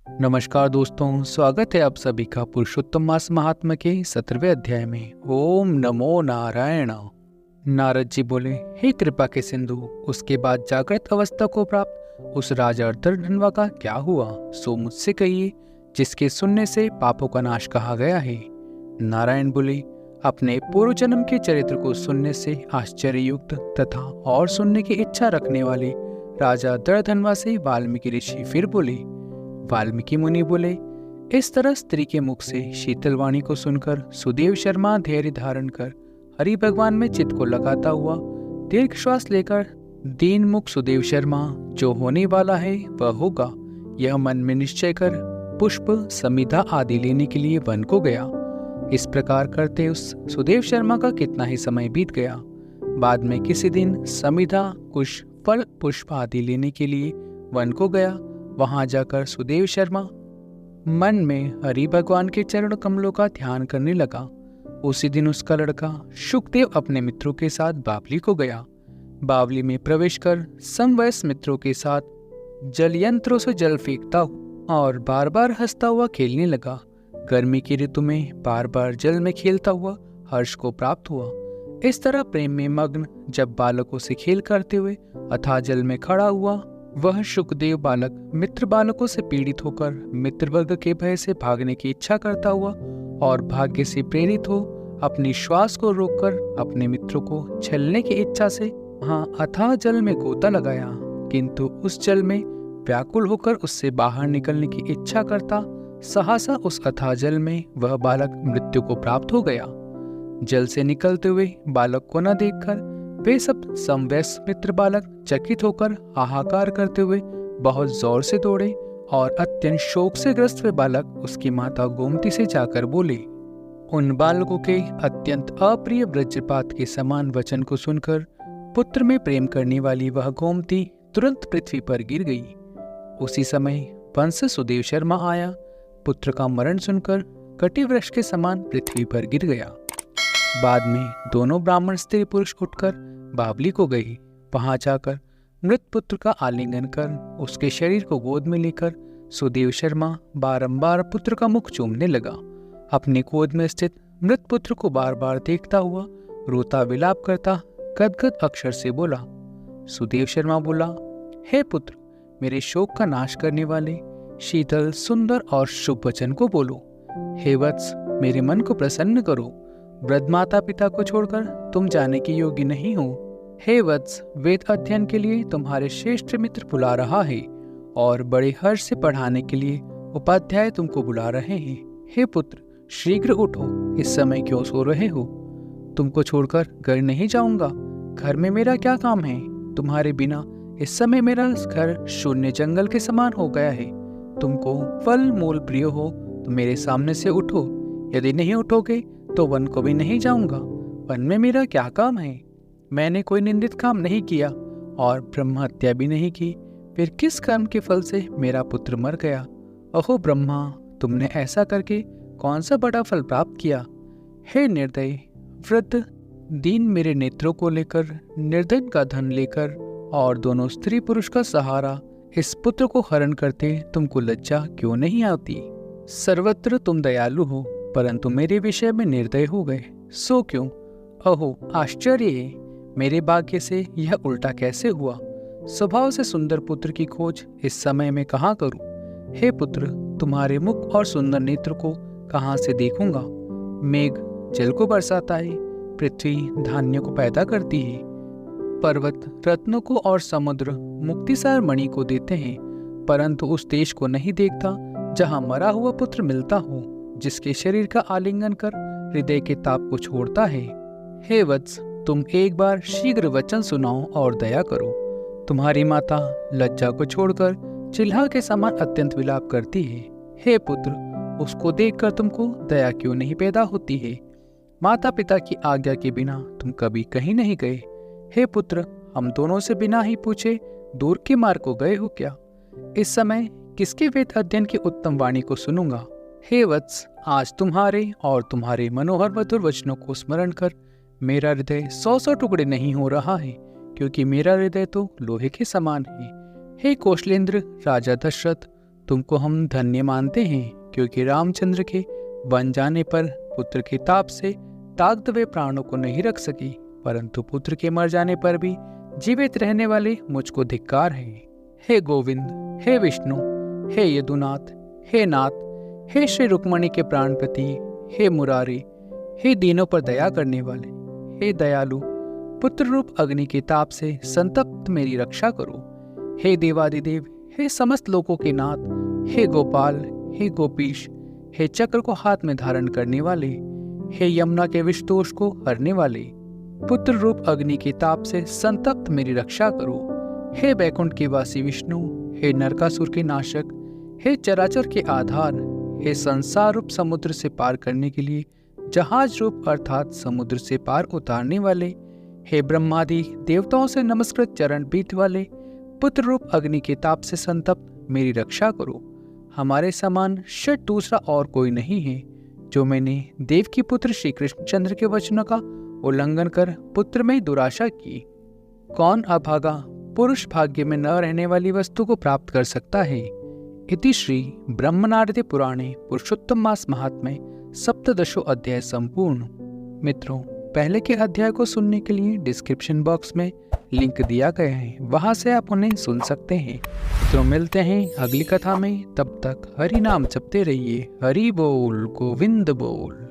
नमस्कार दोस्तों, स्वागत है आप सभी का पुरुषोत्तम मास महात्मा के 17वें अध्याय में। ओम नमो नारायण। नारद जी बोले, हे कृपा के सिंधु, उसके बाद जागृत अवस्था को प्राप्त उस राजा अर्धधनवा का क्या हुआ, सो मुझसे कहिए, जिसके सुनने से पापों का नाश कहा गया है। नारायण बोले, अपने पूर्व जन्म के चरित्र को सुनने से आश्चर्ययुक्त तथा और सुनने की इच्छा रखने वाले राजा दर्धनवा से वाल्मीकि ऋषि फिर बोले। वाल्मीकि मुनि बोले, इस तरह स्त्री के मुख से शीतल वाणी को सुनकर सुदेव शर्मा धैर्य धारण कर हरि भगवान में चित्त को लगाता हुआ दीर्घ श्वास लेकर दीन मुख सुदेव शर्मा जो होने वाला है वह होगा, यह मन में निश्चय कर पुष्प समिधा आदि लेने के लिए वन को गया। इस प्रकार करते उस सुदेव शर्मा का कितना ही समय बीत गया। बाद में किसी दिन समिधा कुश फल पुष्प आदि लेने के लिए वन को गया। वहां जाकर सुदेव शर्मा मन में हरि भगवान के चरण कमलों का ध्यान करने लगा। उसी दिन उसका लड़का शुकदेव अपने मित्रों के साथ बावली को गया। बावली में प्रवेश कर समवयस्क मित्रों के साथ जल यंत्रों से जल फेंकता और बार बार हंसता हुआ खेलने लगा। गर्मी की ऋतु में बार बार जल में खेलता हुआ हर्ष को प्राप्त हुआ। इस तरह प्रेम में मग्न जब बालकों से खेल करते हुए अथाह जल में खड़ा हुआ, वह शुकदेव बालक मित्र बालकों से पीड़ित होकर मित्र वर्ग के भय से भागने की इच्छा करता हुआ और भाग्य से प्रेरित हो अपनी श्वास को रोककर अपने मित्रों को छलने की इच्छा से वहां अथाह जल में गोता लगाया, किंतु उस जल में व्याकुल होकर उससे बाहर निकलने की इच्छा करता सहसा उस अथाह जल में वह बालक मृत्यु को प्राप्त हो गया। जल से निकलते हुए बालक को न देखकर वे सब समवयस्क मित्र बालक चकित होकर हाहाकार करते हुए बहुत जोर से दौड़े और अत्यंत शोक से ग्रस्त हुए बालक उसकी माता गोमती से जाकर बोले। उन बालकों के अत्यंत अप्रिय वज्रपात के समान वचन को सुनकर पुत्र में प्रेम करने वाली वह गोमती तुरंत पृथ्वी पर गिर गई। उसी समय वंश सुदेव शर्मा आया। पुत्र का मरण सुनकर कटी वृक्ष के समान पृथ्वी पर गिर गया। बाद में दोनों ब्राह्मण स्त्री पुरुष उठकर बावली को गई। वहां जाकर मृत पुत्र का आलिंगन कर उसके शरीर को गोद में लेकर सुदेव शर्मा बारंबार पुत्र का मुख चूमने लगा। अपने गोद में स्थित मृत पुत्र को बार बार देखता हुआ रोता विलाप करता गदगद अक्षर से बोला। सुदेव शर्मा बोला, हे पुत्र, मेरे शोक का नाश करने वाले शीतल सुंदर और शुभ वचन को बोलो। हे वत्स, मेरे मन को प्रसन्न करो। वृद्ध माता पिता को छोड़कर तुम जाने के योग्य नहीं हो। हे वत्स, वेद अध्ययन के लिए तुम्हारे श्रेष्ठ मित्र बुला रहा है और बड़े हर्ष से पढ़ाने के लिए उपाध्याय तुमको बुला रहे हैं। हे पुत्र, शीघ्र उठो, इस समय क्यों सो रहे हो? तुमको छोड़कर घर नहीं जाऊंगा। घर में मेरा क्या काम है? तुम्हारे बिना इस समय मेरा घर शून्य जंगल के समान हो गया है। तुमको फल मूल प्रिय हो तो मेरे सामने से उठो। यदि नहीं उठोगे तो वन को भी नहीं जाऊंगा। वन में मेरा क्या काम है? मैंने कोई निंदित काम नहीं किया और ब्रह्म हत्या भी नहीं की। फिर किस कर्म के फल से मेरा पुत्र मर गया? अहो ब्रह्मा, तुमने ऐसा करके कौन सा बड़ा फल प्राप्त किया? हे निर्दय वृद्ध, दीन मेरे नेत्रों को लेकर निर्धन का धन लेकर और दोनों स्त्री पुरुष का सहारा इस पुत्र को हरण करते तुमको लज्जा क्यों नहीं आती? सर्वत्र तुम दयालु हो, परंतु मेरे विषय में निर्दय हो गए, सो क्यों? अहो आश्चर्य है, मेरे भाग्य से यह उल्टा कैसे हुआ? स्वभाव से सुंदर पुत्र की खोज इस समय में कहाँ करूं? हे पुत्र, तुम्हारे मुख और सुंदर नेत्र को कहाँ से देखूंगा? मेघ जल को बरसाता है, पृथ्वी धान्य को पैदा करती है, पर्वत रत्नों को और समुद्र मुक्तिसार मणि को देते हैं, परंतु उस देश को नहीं देखता जहाँ मरा हुआ पुत्र मिलता हो, जिसके शरीर का आलिंगन कर हृदय के ताप को छोड़ता है। हे वत्स, तुम एक बार शीघ्र वचन सुनाओ और दया करो। तुम्हारी माता लज्जा को छोड़कर चिल्हा के समान अत्यंत विलाप करती है। हे पुत्र, उसको देखकर तुमको दया क्यों नहीं पैदा होती है? माता पिता की आज्ञा के बिना तुम कभी कहीं नहीं गए। हे पुत्र, हम दोनों से बिना ही पूछे दूर के मार्ग को गए हो क्या? इस समय किसके वेद अध्ययन की उत्तम वाणी को सुनूंगा? हे वत्स, आज तुम्हारे और तुम्हारे मनोहर मधुर वचनों को स्मरण कर मेरा हृदय 100 टुकड़े नहीं हो रहा है, क्योंकि मेरा हृदय तो लोहे के समान है। हे कौशलेंद्र राजा दशरथ, तुमको हम धन्य मानते हैं, क्योंकि रामचंद्र के बन जाने पर पुत्र के ताप से ताकत वे प्राणों को नहीं रख सकी, परंतु पुत्र के मर जाने पर भी जीवित रहने वाले मुझको धिक्कार है। हे गोविंद, हे विष्णु, हे यदुनाथ, हे नाथ, हे श्री रुक्मणी के प्राणपति, हे मुरारी, हे दीनों पर दया करने वाले, हे दयालु, पुत्र रूप अग्नि के ताप से संतप्त मेरी रक्षा करो। हे देवादिदेव, हे समस्त लोकों के नाथ, हे गोपाल, हे गोपीश, हे चक्र को हाथ में धारण करने वाले, हे यमुना के विषदोष को हरने वाले, पुत्र रूप अग्नि के ताप से संतप्त मेरी रक्षा करो। हे बैकुंठ के वासी विष्णु, हे नरकासुर के नाशक, हे चराचर के आधार, हे संसार रूप समुद्र से पार करने के लिए जहाज रूप अर्थात समुद्र से पार उतारने वाले, हे ब्रह्मादि देवताओं से नमस्कृत चरण पीठ वाले, पुत्र रूप अग्नि के ताप से संतप्त मेरी रक्षा करो। हमारे समान षट दूसरा और कोई नहीं है, जो मैंने देव की पुत्र श्री कृष्णचंद्र के वचनों का उल्लंघन कर पुत्र में दुराशा की। कौन अभागा पुरुष भाग्य में न रहने वाली वस्तु को प्राप्त कर सकता है। इति श्री ब्रह्मनारदे पुराणे पुरुषोत्तम मास महात्म्ये सप्तदशो अध्याय संपूर्ण। मित्रों, पहले के अध्याय को सुनने के लिए डिस्क्रिप्शन बॉक्स में लिंक दिया गया है, वहां से आप उन्हें सुन सकते हैं। तो मिलते हैं अगली कथा में, तब तक हरि नाम जपते रहिए। हरि बोल, गोविंद बोल।